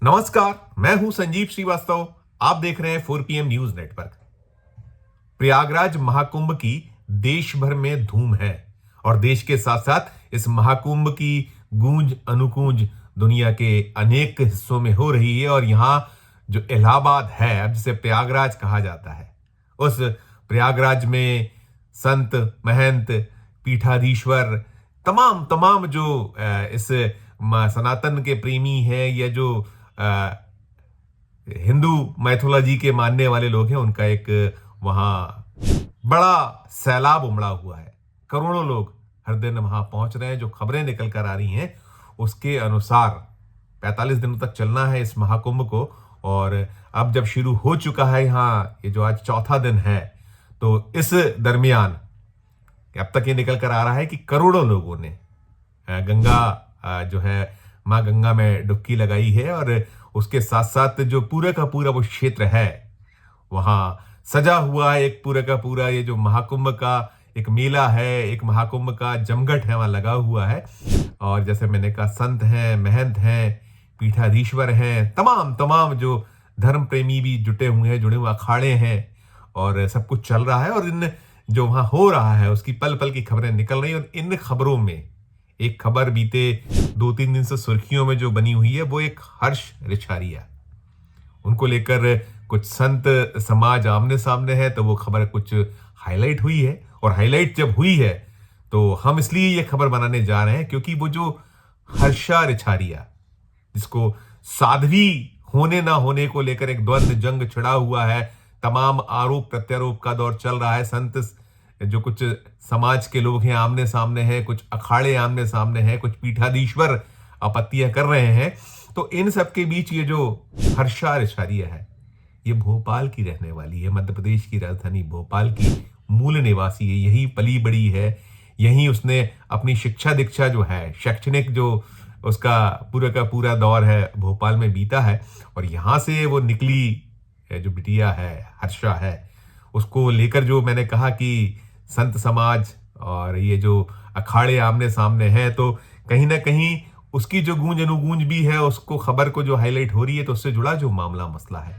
नमस्कार, मैं हूं संजीव श्रीवास्तव। आप देख रहे हैं 4 PM news network. Prayagraj Mahakumbh की देश भर में धूम है और देश के साथ साथ इस महाकुंभ की गूंज अनुकूंज दुनिया के अनेक हिस्सों में हो रही है। और यहां जो इलाहाबाद है, अब जिसे प्रयागराज कहा जाता है, उस प्रयागराज में संत महंत पीठाधीश्वर तमाम तमाम जो इस सनातन के प्रेमी हैं या जो अ, हिंदू मैथोलॉजी के मानने वाले लोग हैं, उनका एक वहां बड़ा सैलाब उमड़ा हुआ है। करोड़ों लोग हर दिन वहां पहुंच रहे हैं। जो खबरें निकल कर आ रही हैं उसके अनुसार 45 दिनों तक चलना है इस महाकुंभ को। और अब जब शुरू हो चुका है यहाँ, ये जो आज चौथा दिन है, तो इस दरमियान अब तक ये निकल कर आ रहा है कि करोड़ों लोगों ने गंगा जो है माँ गंगा में डुबकी लगाई है। और उसके साथ साथ जो पूरे का पूरा वो क्षेत्र है, वहां सजा हुआ है एक पूरे का पूरा ये जो महाकुंभ का एक मेला है, एक महाकुंभ का जमघट है, वहां लगा हुआ है। और जैसे मैंने कहा, संत हैं, महंत हैं, पीठाधीश्वर हैं, तमाम तमाम जो धर्म प्रेमी भी जुटे हुए अखाड़े हैं, और सब कुछ चल रहा है। और इन जो वहां हो रहा है उसकी पल पल की खबरें निकल रही हैं। और इन खबरों में एक खबर बीते 2-3 दिन से सुर्खियों में जो बनी हुई है, वो एक हर्ष रिछारिया, उनको लेकर कुछ संत समाज आमने सामने है, तो वो खबर कुछ हाईलाइट हुई है। और हाईलाइट जब हुई है तो हम इसलिए ये खबर बनाने जा रहे हैं क्योंकि वो जो हर्षा रिछारिया, जिसको साध्वी होने ना होने को लेकर एक द्वंद्व जंग छिड़ा हुआ है, तमाम आरोप प्रत्यारोप का दौर चल रहा है, संत जो कुछ समाज के लोग हैं आमने सामने हैं, कुछ अखाड़े आमने सामने हैं, कुछ पीठाधीश्वर आपत्तियां कर रहे हैं। तो इन सब के बीच ये जो हर्षा रिछारिया है, ये भोपाल की रहने वाली है, मध्य प्रदेश की राजधानी भोपाल की मूल निवासी है, यहीं पली बड़ी है, यहीं उसने अपनी शिक्षा दीक्षा जो है, शैक्षणिक जो उसका पूरा का पूरा दौर है, भोपाल में बीता है। और यहां से वो निकली जो बिटिया है, हर्षा है, उसको लेकर जो मैंने कहा कि संत समाज और ये जो अखाड़े आमने सामने हैं, तो कहीं ना कहीं उसकी जो गूंज अनुगूंज भी है, उसको खबर को जो हाईलाइट हो रही है, तो उससे जुड़ा जो मामला मसला है,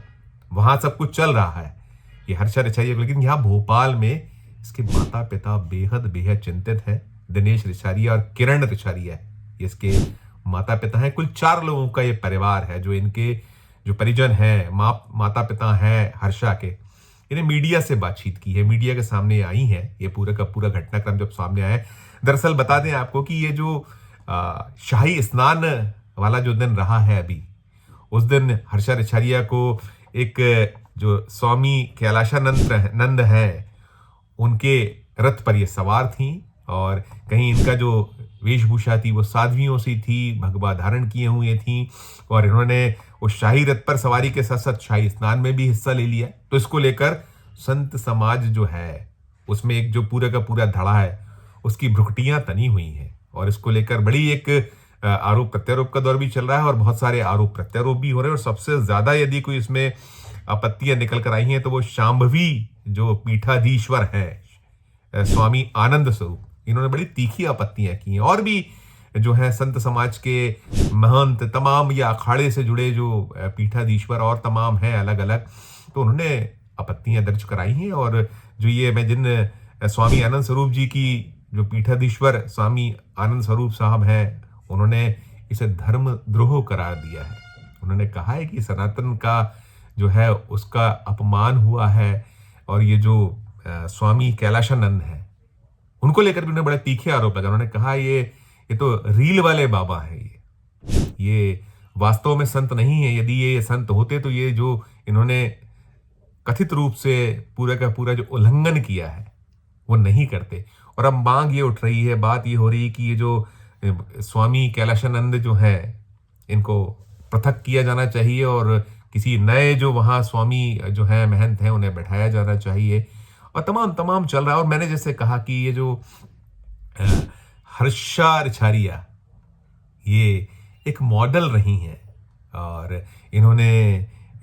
वहां सब कुछ चल रहा है, ये हर्षा रिछारिया। लेकिन यहाँ भोपाल में इसके माता पिता बेहद बेहद चिंतित हैं। दिनेश रिछारिया और किरण रिछारिया है, ये इसके माता पिता हैं। कुल 4 लोगों का ये परिवार है। जो इनके जो परिजन हैं, माता पिता हैं हर्षा के, इन्हें मीडिया से बातचीत की है, मीडिया के सामने आई है। ये पूरा का पूरा घटनाक्रम जब सामने आया है, दरअसल बता दें आपको कि ये जो शाही स्नान वाला जो दिन रहा है अभी, उस दिन हर्षा रिछारिया को एक जो स्वामी कैलाशानंद नंद है, उनके रथ पर ये सवार थी। और कहीं इनका जो वेशभूषा थी वो साध्वियों सी थी, भगवा धारण किए हुए थी, और इन्होंने उस शाही रथ पर सवारी के साथ साथ शाही स्नान में भी हिस्सा ले लिया। तो इसको लेकर संत समाज जो है, उसमें एक जो पूरा का पूरा धड़ा है, उसकी भ्रुकुटियां तनी हुई हैं। और इसको लेकर बड़ी एक आरोप प्रत्यारोप का दौर भी चल रहा है, और बहुत सारे आरोप प्रत्यारोप भी हो रहे हैं। और सबसे ज्यादा यदि कोई इसमें आपत्तियां निकल कर आई हैं, तो वो शांभवी जो पीठाधीश्वर है, स्वामी आनंद स्वरूप, इन्होंने बड़ी तीखी आपत्तियां की हैं। और भी जो है संत समाज के महंत, तमाम या अखाड़े से जुड़े जो पीठाधीश्वर और तमाम हैं अलग अलग, तो उन्होंने आपत्तियां दर्ज कराई हैं। और जो ये मैं जिन स्वामी आनंद स्वरूप जी की जो पीठाधीश्वर स्वामी आनंद स्वरूप साहब हैं, उन्होंने इसे धर्म द्रोह करार दिया है। उन्होंने कहा है कि सनातन का जो है उसका अपमान हुआ है। और ये जो स्वामी कैलाशानंद है, उनको लेकर भी उन्हें बड़े तीखे आरोप लगा। उन्होंने कहा ये तो रील वाले बाबा है, ये वास्तव में संत नहीं है। यदि ये संत होते तो ये जो इन्होंने कथित रूप से पूरा का पूरा जो उल्लंघन किया है वो नहीं करते। और अब मांग ये उठ रही है, बात ये हो रही है कि ये जो स्वामी कैलाशानंद जो है, इनको पृथक किया जाना चाहिए और किसी नए जो वहाँ स्वामी जो है महंत हैं उन्हें बैठाया जाना चाहिए। और तमाम तमाम चल रहा है। और मैंने जैसे कहा कि ये जो अ, हर्षा रिछारिया, ये एक मॉडल रही हैं, और इन्होंने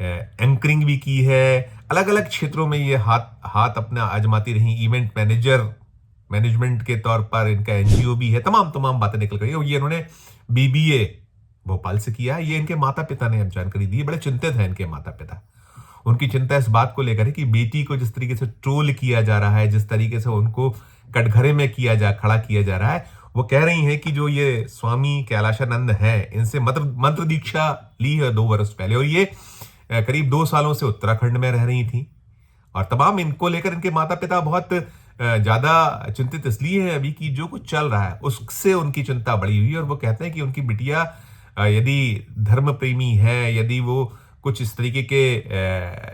एंकरिंग भी की है, अलग अलग क्षेत्रों में ये हाथ हाथ अपना आजमाती रही। इवेंट मैनेजमेंट के तौर पर इनका एनजीओ भी है, तमाम तमाम बातें निकल रही है। और ये इन्होंने बीबीए भोपाल से किया है। ये इनके माता पिता ने अब जानकारी दी है। बड़े चिंतित हैं इनके माता पिता। उनकी चिंता इस बात को लेकर है कि बेटी को जिस तरीके से ट्रोल किया जा रहा है, जिस तरीके से उनको कटघरे में खड़ा किया जा रहा है, वो कह रही हैं कि जो ये स्वामी कैलाशानंद हैं, इनसे मंत्र दीक्षा ली है 2 वर्ष पहले, और ये करीब 2 सालों से उत्तराखंड में रह रही थी। और तमाम इनको लेकर इनके माता पिता बहुत ज्यादा चिंतित इसलिए है अभी कि जो कुछ चल रहा है उससे उनकी चिंता बढ़ी हुई है। और वो कहते हैं कि उनकी बिटिया यदि धर्म प्रेमी है, यदि वो कुछ इस तरीके के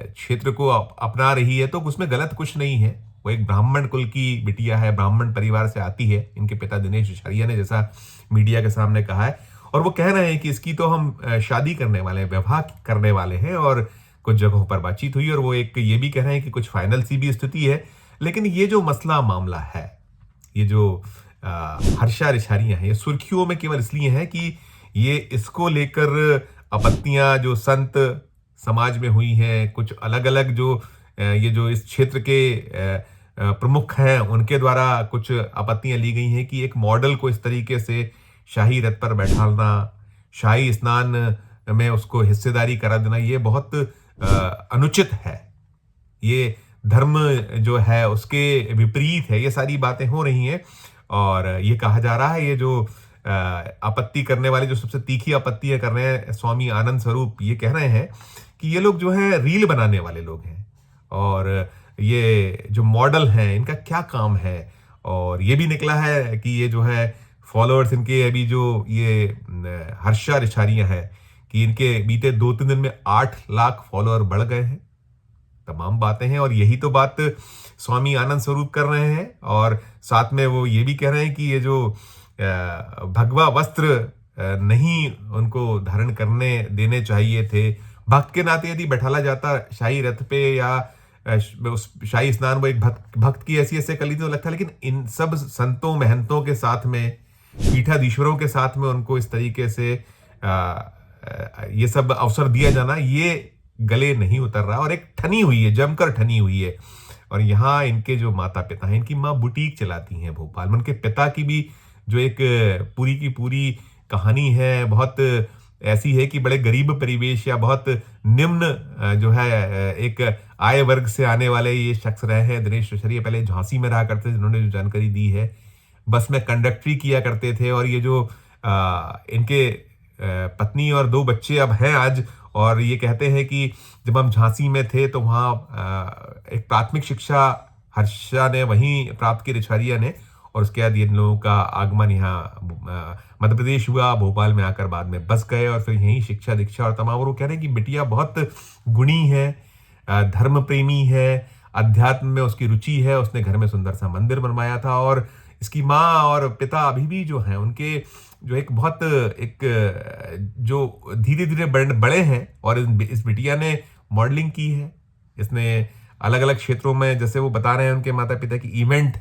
क्षेत्र को अपना रही है तो उसमें गलत कुछ नहीं है। वो एक ब्राह्मण कुल की बिटिया है, ब्राह्मण परिवार से आती है। इनके पिता दिनेश आचार्य ने जैसा मीडिया के सामने कहा है, और वो कह रहे हैं कि इसकी तो हम शादी करने वाले हैं, विवाह करने वाले हैं। और कुछ जगहों पर बातचीत हुई और वो एक ये भी कह रहे हैं कि कुछ फाइनल सी भी स्थिति है। लेकिन ये जो मसला मामला है, ये जो हर्षा रिछारियां हैं, ये सुर्खियों में केवल इसलिए है कि ये इसको लेकर आपत्तियां जो संत समाज में हुई हैं, कुछ अलग अलग जो ये जो इस क्षेत्र के प्रमुख हैं उनके द्वारा कुछ आपत्तियां ली गई हैं कि एक मॉडल को इस तरीके से शाही रथ पर बैठाना, शाही स्नान में उसको हिस्सेदारी करा देना, ये बहुत अनुचित है। ये धर्म जो है उसके विपरीत है। ये सारी बातें हो रही हैं और ये कहा जा रहा है, ये जो आपत्ति करने वाले, जो सबसे तीखी आपत्तियां कर रहे हैं, स्वामी आनंद स्वरूप, ये कह रहे हैं कि ये लोग जो है रील बनाने वाले लोग हैं और ये जो मॉडल हैं इनका क्या काम है। और ये भी निकला है कि ये जो है फॉलोअर्स इनके अभी जो ये हर्षा रिछारियां हैं कि इनके बीते 2-3 दिन में 8 लाख फॉलोअर बढ़ गए हैं। तमाम बातें हैं और यही तो बात स्वामी आनंद स्वरूप कर रहे हैं। और साथ में वो ये भी कह रहे हैं कि ये जो भगवा वस्त्र नहीं उनको धारण करने देने चाहिए थे। भक्त के नाते यदि बैठाला जाता शाही रथ पे या उस शाही स्नान वो एक भक्त की हैसियत से कर ली तो लगता है, लेकिन इन सब संतों महंतों के साथ में, पीठाधीश्वरों के साथ में उनको इस तरीके से ये सब अवसर दिया जाना, ये गले नहीं उतर रहा और एक ठनी हुई है, जमकर ठनी हुई है। और यहाँ इनके जो माता पिता हैं, इनकी माँ बुटीक चलाती हैं भोपाल में। उनके पिता की भी जो एक पूरी की पूरी कहानी है, बहुत ऐसी है कि बड़े गरीब परिवेश या बहुत निम्न जो है एक आय वर्ग से आने वाले ये शख्स रहे हैं। दिनेश आचार्य पहले झांसी में रहा करते थे, जिन्होंने जो जानकारी दी है, बस में कंडक्टरी किया करते थे। और ये जो इनके पत्नी और 2 बच्चे अब हैं आज, और ये कहते हैं कि जब हम झांसी में थे तो वहाँ एक प्राथमिक शिक्षा हर्षा ने वहीं प्राप्त की, रिछारिया ने, और उसके बाद इन लोगों का आगमन यहाँ मध्य प्रदेश हुआ, भोपाल में आकर बाद में बस गए और फिर यहीं शिक्षा दीक्षा और तमाम। और वो कह रहे हैं कि बिटिया बहुत गुणी है, धर्म प्रेमी है, अध्यात्म में उसकी रुचि है। उसने घर में सुंदर सा मंदिर बनवाया था और इसकी माँ और पिता अभी भी जो हैं उनके जो एक बहुत एक जो धीरे धीरे बड़े हैं। और इस बिटिया ने मॉडलिंग की है, इसने अलग अलग क्षेत्रों में, जैसे वो बता रहे हैं उनके माता पिता की, इवेंट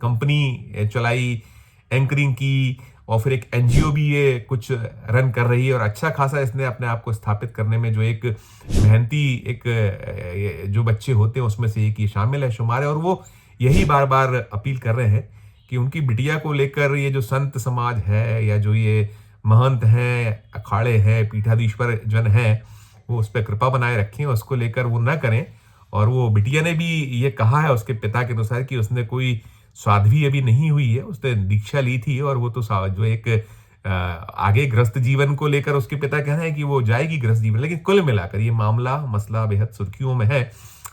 कंपनी चलाई, एंकरिंग की, और फिर एक एनजीओ भी ये कुछ रन कर रही है। और अच्छा खासा इसने अपने आप को स्थापित करने में जो एक मेहनती एक जो बच्चे होते हैं उसमें से एक ये शामिल है, शुमार है। और वो यही बार बार अपील कर रहे हैं कि उनकी बिटिया को लेकर ये जो संत समाज है या जो ये महंत हैं, अखाड़े हैं, पीठाधीश्वर जन हैं, वो उस पर कृपा बनाए रखें, उसको लेकर वो ना करें। और वो बिटिया ने भी ये कहा है उसके पिता के अनुसार कि उसने कोई साध्वी अभी नहीं हुई है, उसने दीक्षा ली थी और वो तो जो एक आगे गृहस्थ जीवन को लेकर उसके पिता कह रहे हैं कि वो जाएगी गृहस्थ जीवन। लेकिन कुल मिलाकर ये मसला बेहद सुर्खियों में है।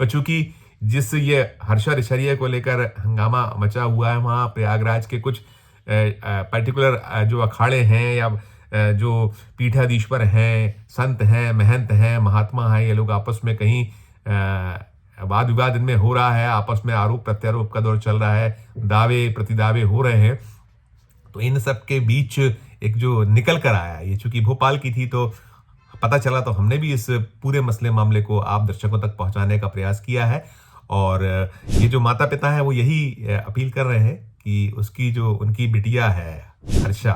और चूंकि जिस ये हर्षा रिछारिया को लेकर हंगामा मचा हुआ है, वहाँ प्रयागराज के कुछ पर्टिकुलर जो अखाड़े हैं या जो पीठाधीश्वर हैं, संत हैं, महंत हैं, महात्मा हैं, ये लोग आपस में कहीं वाद विवाद इनमें हो रहा है, आपस में आरोप प्रत्यारोप का दौर चल रहा है, दावे प्रतिदावे हो रहे हैं। तो इन सब के बीच एक जो निकल कर आया, ये चूंकि भोपाल की थी तो पता चला, तो हमने भी इस पूरे मसले मामले को आप दर्शकों तक पहुंचाने का प्रयास किया है। और ये जो माता पिता हैं वो यही अपील कर रहे हैं कि उसकी जो उनकी बिटिया है हर्षा,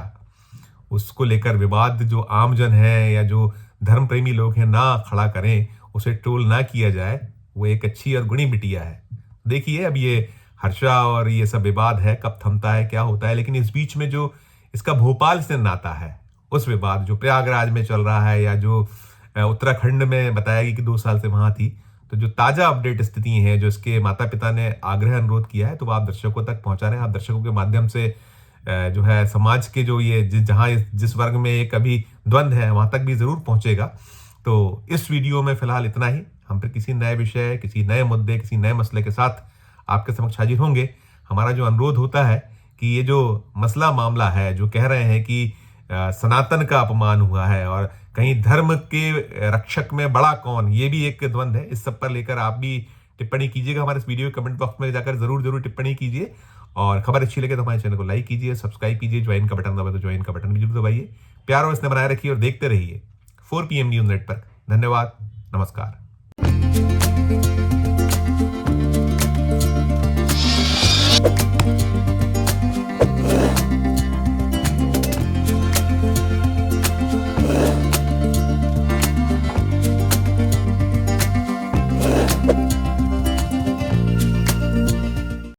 उसको लेकर विवाद जो आमजन है या जो धर्म प्रेमी लोग हैं ना खड़ा करें, उसे ट्रोल ना किया जाए। वो एक अच्छी और गुणी बिटिया है। देखिए अब ये हर्षा और ये सब विवाद है, कब थमता है, क्या होता है। लेकिन इस बीच में जो इसका भोपाल से नाता है उस विवाद जो प्रयागराज में चल रहा है, या जो उत्तराखंड में बताया गया कि 2 साल से वहां थी, तो जो ताजा अपडेट स्थिति है, जो इसके माता पिता ने आग्रह अनुरोध किया है, तो वो आप दर्शकों तक पहुंचा रहे हैं। आप दर्शकों के माध्यम से जो है समाज के जो ये जहां जिस वर्ग में एक अभी द्वंद्व है, वहां तक भी जरूर पहुंचेगा। तो इस वीडियो में फिलहाल इतना ही। हम फिर किसी नए विषय, किसी नए मुद्दे, किसी नए मसले के साथ आपके समक्ष हाजिर होंगे। हमारा जो अनुरोध होता है कि ये जो मसला मामला है, जो कह रहे हैं कि सनातन का अपमान हुआ है और कहीं धर्म के रक्षक में बड़ा कौन, ये भी एक द्वंद्व है, इस सब पर लेकर आप भी टिप्पणी कीजिएगा। हमारे इस वीडियो के कमेंट बॉक्स में जाकर जरूर जरूर टिप्पणी कीजिए, और खबर अच्छी लगे तो हमारे चैनल को लाइक कीजिए, सब्सक्राइब कीजिए, ज्वाइन का बटन दबाए तो ज्वाइन का बटन भी जरूर दबाइए। प्यार और स्नेह बनाए रखिए और देखते रहिए 4PM न्यूज नेटवर्क। धन्यवाद, नमस्कार।